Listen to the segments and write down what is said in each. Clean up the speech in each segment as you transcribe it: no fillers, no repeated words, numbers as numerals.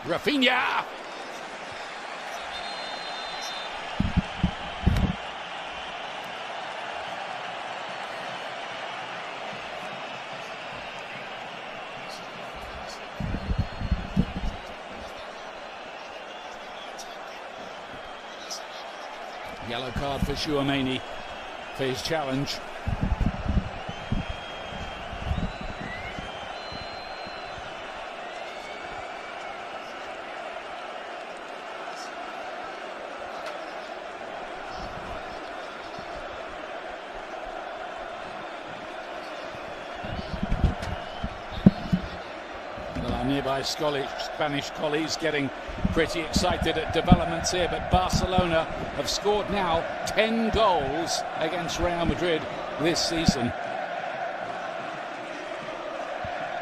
Rafinha! Yellow card for Chouameni for his challenge. Well, our nearby Spanish colleagues getting pretty excited at developments here, but Barcelona have scored now 10 goals against Real Madrid this season.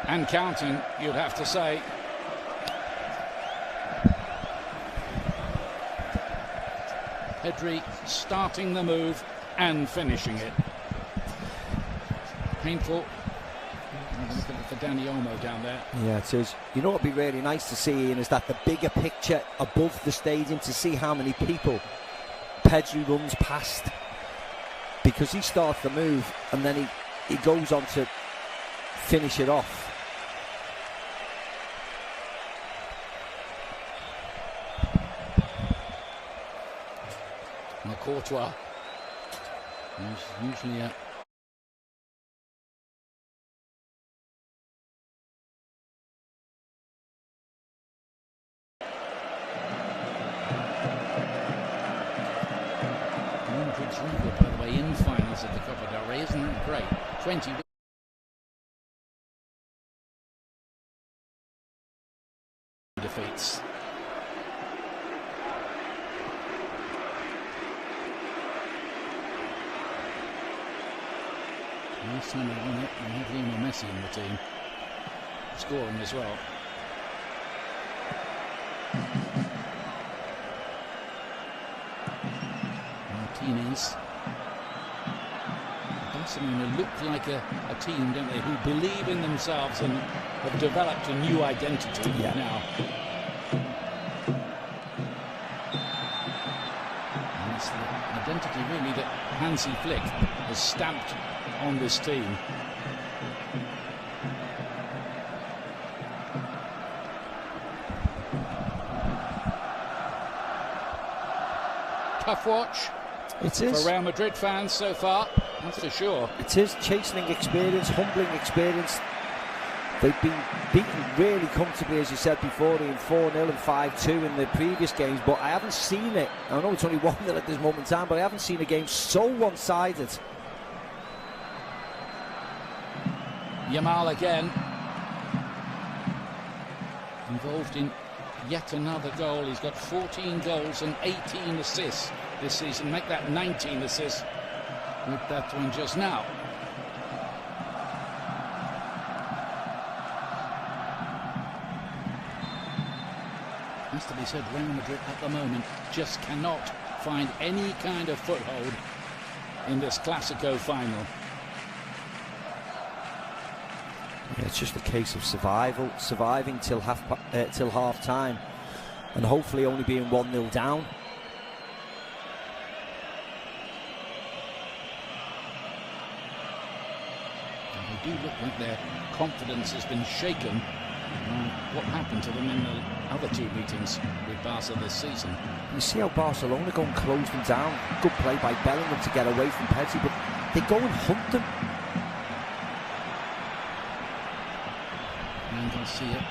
And counting, you'd have to say. Pedri starting the move and finishing it. Painful. Look at for Dani Olmo down there. Yeah, it is. You know what would be really nice to see, Ian, is that the bigger picture above the stadium, to see how many people Pedri runs past, because he starts the move and then he goes on to finish it off. And Courtois. Usually a Madrid's record, by the way, in finals of the Copa del Rey, isn't that great? 20 defeats. Last time they won it, they had Lionel Messi in the team, scoring as well. Martinez. Barcelona look like a team, don't they, who believe in themselves and have developed a new identity now. And it's the identity really that Hansi Flick has stamped on this team. Tough watch. It is. For Real Madrid fans so far, that's for sure. It is chastening experience, humbling experience. They've been beaten really comfortably, as you said before, in 4-0 and 5-2 in the previous games, but I haven't seen it. I know it's only 1-0 at this moment in time, but I haven't seen a game so one-sided. Yamal again, involved in yet another goal. He's got 14 goals and 18 assists this season. Make that 19 assists with that one just now. Has to be said, Real Madrid at the moment just cannot find any kind of foothold in this Clásico final. Yeah, it's just a case of surviving till half time, and hopefully only being 1-0 down. And they do look like their confidence has been shaken by what happened to them in the other two meetings with Barca this season. You see how Barcelona go and close them down. Good play by Bellingham to get away from Pedri, but they go and hunt them. And I see it.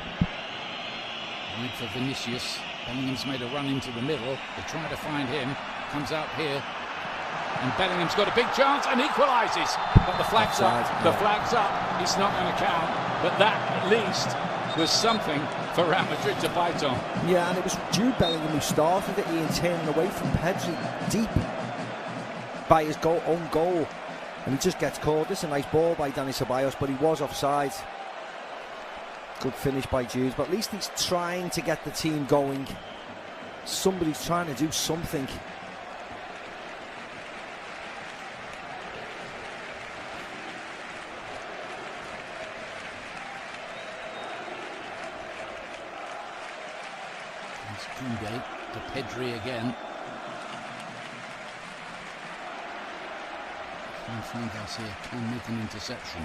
Wide for Vinicius. Bellingham's made a run into the middle. They try to find him. Comes out here. And Bellingham's got a big chance and equalises. But the flag's up. The flag's up. It's not going to count. But that, at least, was something for Real Madrid to bite on. Yeah, and it was Jude Bellingham who started it, Ian, turning away from Pedri deep by his own goal. And he just gets caught. This is a nice ball by Dani Ceballos, but he was offside. Good finish by Jude, but at least he's trying to get the team going. Somebody's trying to do something. It's Koundé to Pedri again. Fran Garcia can make an interception.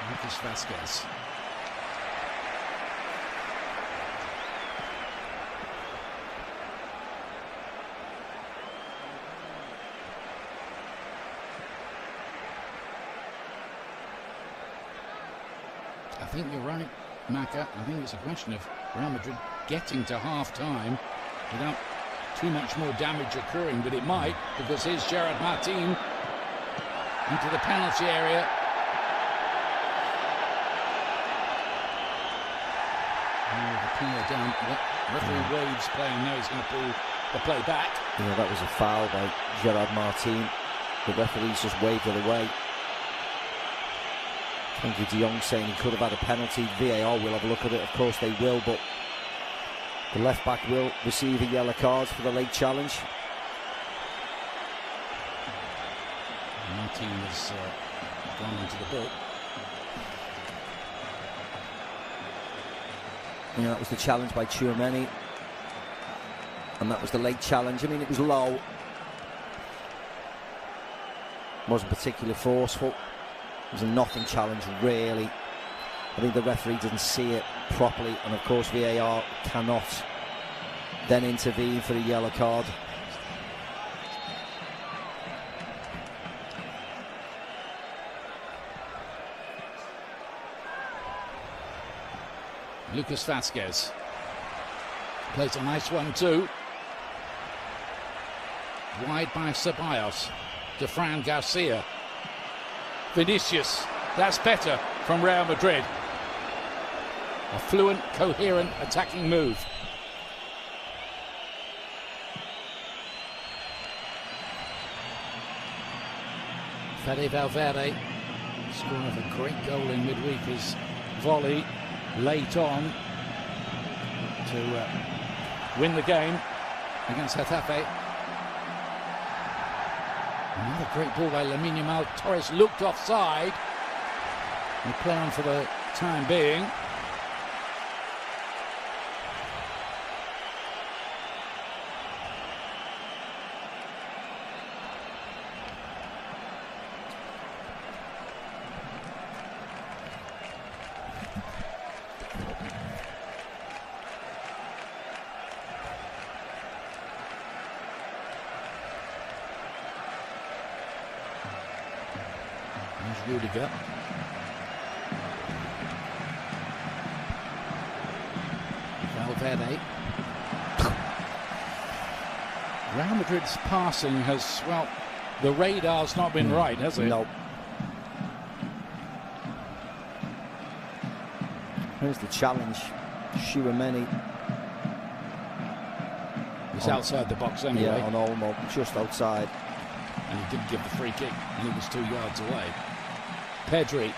Lucas Vazquez. I think you're right, Maka. I think it's a question of Real Madrid getting to half-time without too much more damage occurring, but it might, because here's Gerard Martin into the penalty area. The PA down. Referee waves playing. Now he's going to pull the play back. Yeah, that was a foul by Gerard Martin. The referee's just waved it away. Frankie de Jong saying he could have had a penalty. VAR will have a look at it, of course they will, but the left back will receive a yellow card for the late challenge. Martin has gone into the book. Yeah, that was the challenge by Tchouaméni, and that was the late challenge. I mean, it was low, wasn't particularly forceful. It was a nothing challenge, really. I think the referee didn't see it properly, and of course VAR cannot then intervene for a yellow card. Lucas Vazquez plays a nice one too. Wide by Ceballos to Fran Garcia. Vinicius, that's better from Real Madrid. A fluent, coherent attacking move. Fede Valverde, scorer of a great goal in midweek, his volley late on to win the game against Getafe. Another great ball by Lamine Yamal. Torres looked offside. They play on for the time being. Rudiger. Valverde. Real Madrid's passing has, well, the radar's not been right, has it? No. Here's the challenge. Tchouaméni. It's outside the box anyway. Yeah, on Olmo, just outside. And he didn't give the free kick, and he was 2 yards away. Pedri.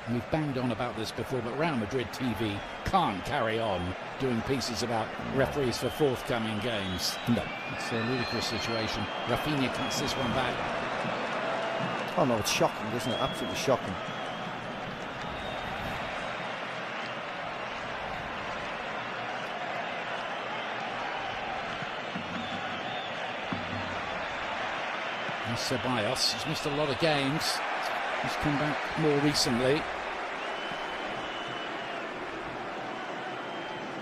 And we've banged on about this before, but Real Madrid TV can't carry on doing pieces about referees for forthcoming games. No. It's a ludicrous situation. Rafinha cuts this one back. Oh no, it's shocking, isn't it? Absolutely shocking. Ceballos has missed a lot of games. He's come back more recently.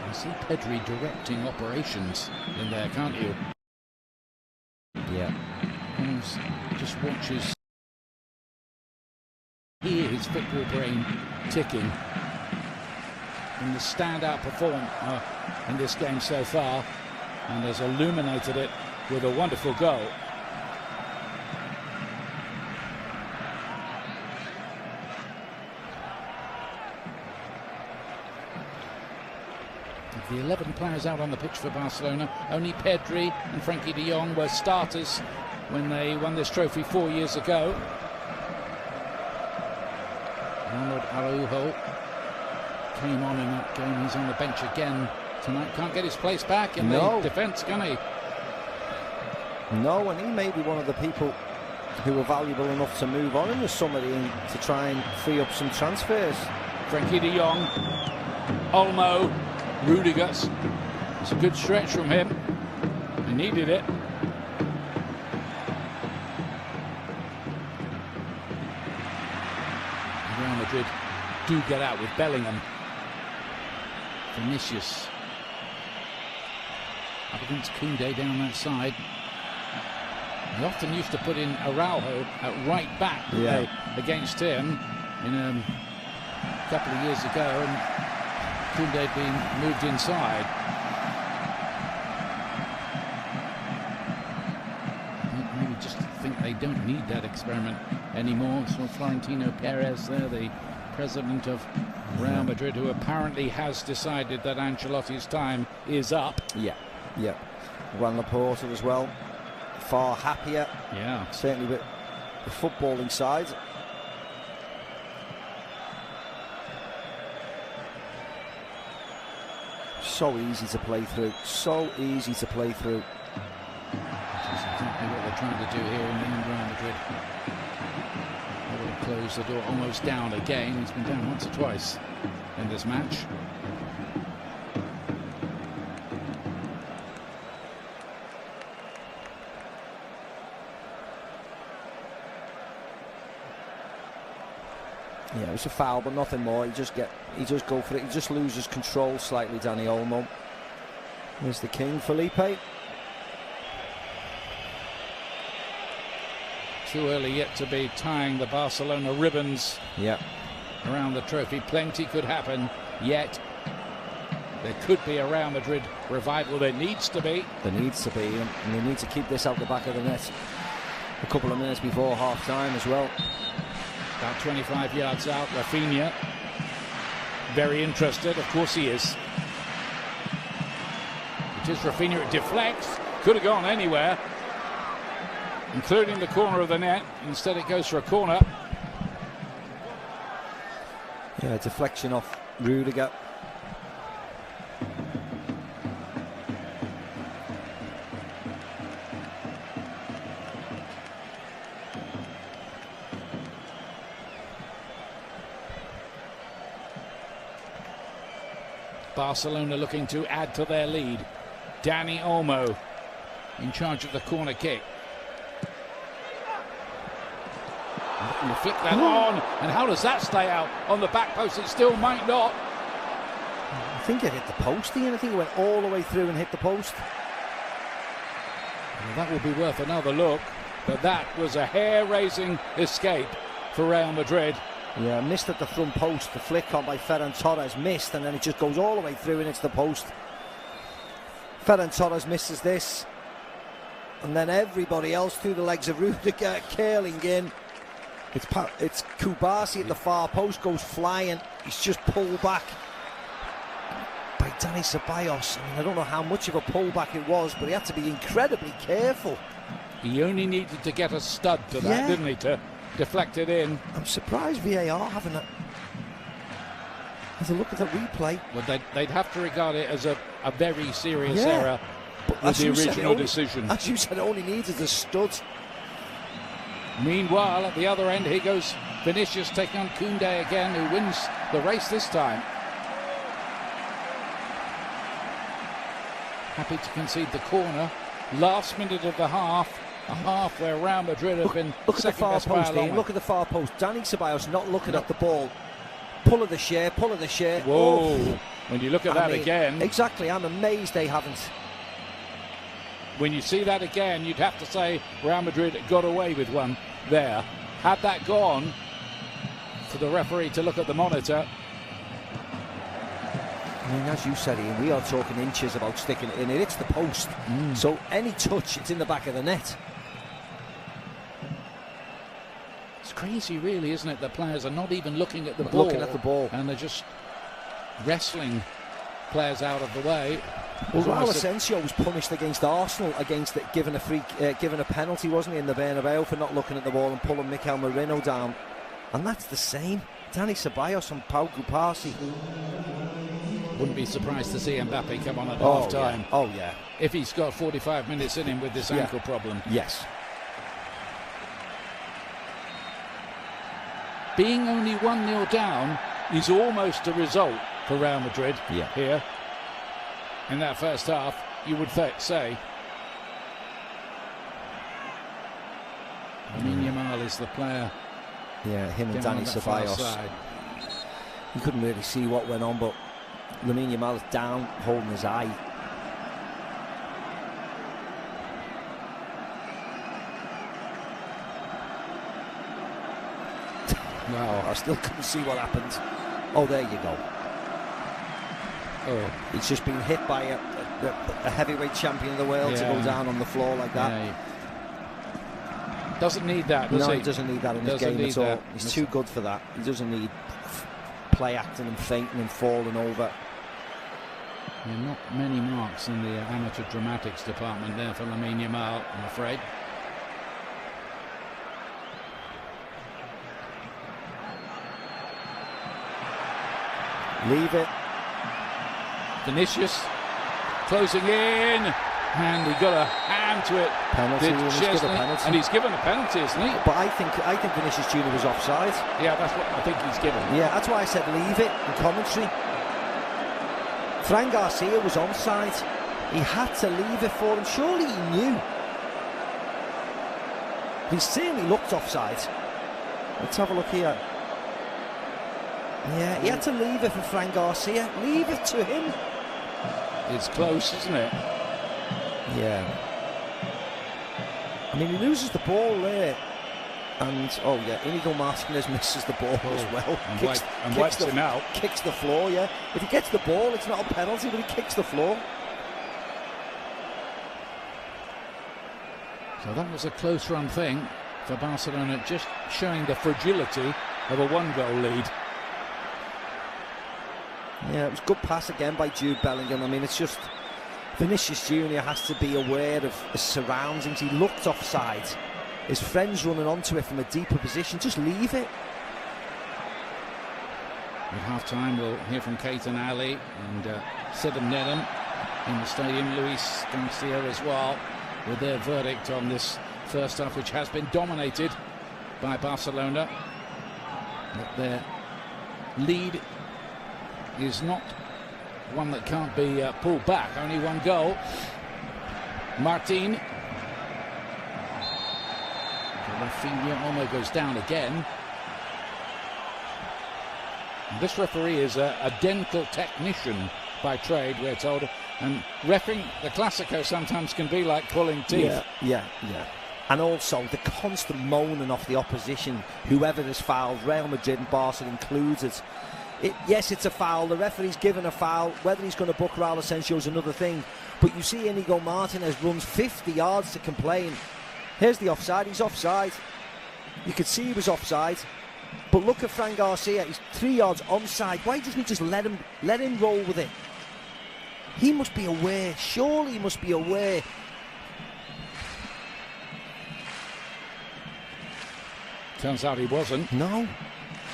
You see Pedri directing operations in there, can't you? Yeah. Just watches. Hear his football brain ticking. And the standout performer in this game so far, and has illuminated it with a wonderful goal. The 11 players out on the pitch for Barcelona, only Pedri and Frankie de Jong were starters when they won this trophy 4 years ago. Ronald Araujo came on in that game. He's on the bench again tonight. Can't get his place back in the defence, can he? No, and he may be one of the people who were valuable enough to move on in the summer to try and free up some transfers. Frankie de Jong, Olmo, Rudiger. It's a good stretch from him. He needed it. Real Madrid do get out with Bellingham. Vinicius up against Koundé down that side. They often used to put in Araujo at right back against him in a couple of years ago, and Koundé had been moved inside. I really just think they don't need that experiment anymore. So Florentino Perez there, the president of Real Madrid, who apparently has decided that Ancelotti's time is up. Yeah. Juan Laporta as well. Far happier. Yeah. Certainly with the footballing side. So easy to play through. So easy to play through. That's exactly what they're trying to do here in Real Madrid. They will close the door almost down again. He's been down once or twice in this match. Yeah, it was a foul, but nothing more. He just go for it. He just loses control slightly, Dani Olmo. There's the king, Felipe. Too early yet to be tying the Barcelona ribbons around the trophy. Plenty could happen yet. There could be a Real Madrid revival. There needs to be. There needs to be, and they need to keep this out the back of the net a couple of minutes before half-time as well. About 25 yards out, Rafinha. Very interested, of course he is. It is Rafinha, it deflects. Could have gone anywhere, including the corner of the net. Instead it goes for a corner. Yeah, deflection off Rudiger. Barcelona looking to add to their lead. Dani Olmo in charge of the corner kick. Looking to flick that on, and how does that stay out on the back post? It still might not. I think it hit the post, Ian. I think it went all the way through and hit the post. Well, that will be worth another look, but that was a hair-raising escape for Real Madrid. Yeah, missed at the front post. The flick on by Ferran Torres missed, and then it just goes all the way through and it's the post. Ferran Torres misses this, and then everybody else through the legs of Rudiger curling in. It's Kubasi at the far post, goes flying. He's just pulled back by Dani Ceballos. I mean, I don't know how much of a pullback it was, but he had to be incredibly careful. He only needed to get a stud to that, didn't he, to deflect it in. I'm surprised VAR haven't had a look at the replay. Well, they'd have to regard it as a very serious error with the original decision. As you said, it only needed a stud. Meanwhile, at the other end, here goes Vinicius taking on Koundé again, who wins the race this time. Happy to concede the corner. Last minute of the half. A half where Real Madrid have been look at the far post, Ian. Look at the far post. Dani Ceballos not looking at the ball. Pull of the share. Whoa. When you look at that again. Exactly. I'm amazed they haven't. When you see that again, you'd have to say Real Madrid got away with one there. Had that gone, for the referee to look at the monitor. I mean, as you said, Ian, we are talking inches about sticking it in. It hits the post. So any touch, it's in the back of the net. It's crazy, really, isn't it? The players are not even looking at the ball. And they're just wrestling players out of the way. Well, Raul Asensio was punished against Arsenal, given a penalty, wasn't he, in the Bernabeu for not looking at the ball and pulling Mikel Merino down. And that's the same. Dani Ceballos and Pau Kupasi. Wouldn't be surprised to see Mbappe come on at half-time. Oh, yeah. If he's got 45 minutes in him with this ankle problem. Yes. being only 1-0 down is almost a result for Real Madrid here in that first half, you would say. Lamine Yamal is the player. Yeah, him and Dani Ceballos. You couldn't really see what went on, but Lamine Yamal is down, holding his eye. No, I still couldn't see what happened. Oh, there you go. Oh, he's just been hit by a heavyweight champion of the world to go down on the floor like that. Yeah. Doesn't need that, does he? No, he doesn't need that in his game at all. He's too good for that. He doesn't need play acting and fainting and falling over. Yeah, not many marks in the amateur dramatics department there for Lamine Yamal, I'm afraid. Leave it. Vinicius closing in, and he got a hand to it. Penalty, and he's given a penalty, isn't he? But I think Vinicius Junior was offside. Yeah, that's what I think he's given. Yeah, that's why I said leave it in commentary. Fran Garcia was onside. He had to leave it for him. Surely he knew. He certainly looked offside. Let's have a look here. Yeah, he had to leave it for Fran Garcia. Leave it to him. It's close, isn't it? Yeah. I mean, he loses the ball there. And, oh yeah, Inigo Martinez misses the ball as well. And wipes him out. Kicks the floor, yeah. If he gets the ball, it's not a penalty, but he kicks the floor. So that was a close run thing for Barcelona, just showing the fragility of a one-goal lead. Yeah, it was a good pass again by Jude Bellingham. I mean, it's just Vinicius Junior has to be aware of his surroundings. He looked offside. His friend's running onto it from a deeper position. Just leave it. At half-time, we'll hear from Keita Ali and Sidham Nedum in the stadium. Luis Garcia as well, with their verdict on this first half, which has been dominated by Barcelona. But their lead is not one that can't be pulled back. Only one goal. Martin. Rafinha almost goes down again. And this referee is a dental technician by trade, we're told. And reffing the Clásico sometimes can be like pulling teeth. Yeah. And also the constant moaning off the opposition, whoever is fouled, Real Madrid and Barca included. Yes, it's a foul. The referee's given a foul. Whether he's going to book Raul Asensio is another thing. But you see Inigo Martinez runs 50 yards to complain. Here's the offside. He's offside. You could see he was offside. But look at Fran Garcia. He's 3 yards onside. Why doesn't he just let him roll with it? He must be aware. Surely he must be aware. Turns out he wasn't. No.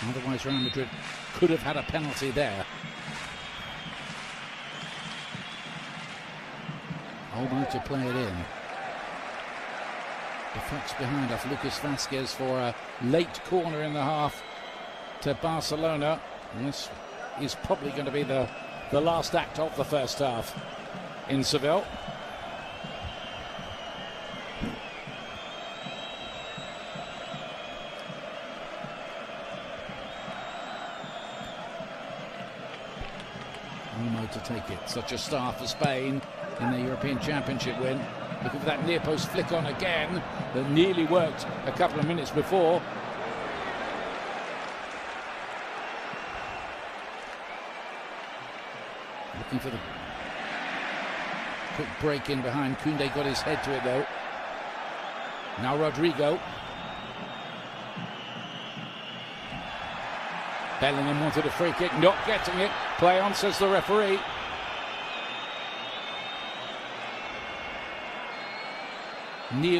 Otherwise Real Madrid could have had a penalty there. Old to play it in. Deflects behind off Lucas Vázquez for a late corner in the half to Barcelona. And this is probably going to be the last act of the first half in Seville. To take it. Such a star for Spain in the European Championship win. Looking for that near post flick on again that nearly worked a couple of minutes before. Looking for the quick break in behind. Koundé got his head to it though. Now Rodrigo. Bellingham wanted a free kick, not getting it. Play on, says the referee. Nearly